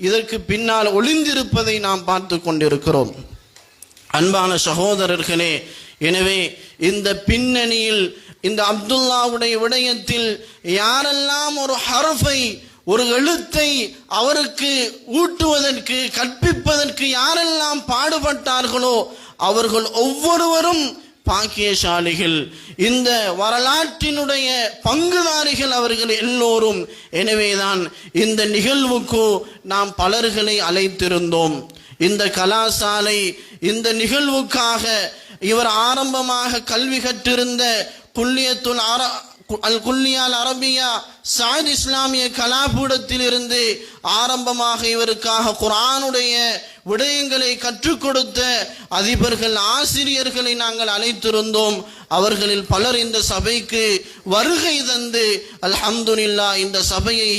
இதற்கு பின்னால் ஒளிந்திருப்பதை நாம் பார்த்து கொண்டிருக்கிறோம். அன்பான சகோதரர்களே, எனவே இந்த பின்னணியில் இந்த அப்துல்லாவுடைய விடயத்தில் யாரெல்லாம் ஒரு ஹரஃபை, ஒரு எழுத்தை அவருக்கு ஊட்டுவதற்கு, கற்பிப்பதற்கு யாரெல்லாம் பாடுபட்டார்களோ அவர்கள் ஒவ்வொருவரும் பாக்கியசாலிகள், இந்த வரலாற்றினுடைய பங்குதாரிகள் அவர்கள் எல்லோரும். எனவேதான் இந்த நிகழ்வுக்கு நாம் பலர்களை அழைத்திருந்தோம். இந்த கலாசாலை இந்த நிகழ்வுக்காக இவர் ஆரம்பமாக கல்வி கற்றிருந்த குல்லியால் அரபியா சாயித் இஸ்லாமிய கலாபூடத்தில் இருந்து ஆரம்பமாக இவருக்காக குர்ஆனுடைய விடயங்களை கற்றுக் கொடுத்த அதிபர்கள், ஆசிரியர்களை நாங்கள் அழைத்திருந்தோம். அவர்களில் பலர் இந்த சபைக்கு வருகை தந்து அல்ஹம்துலில்லாஹ் இந்த சபையை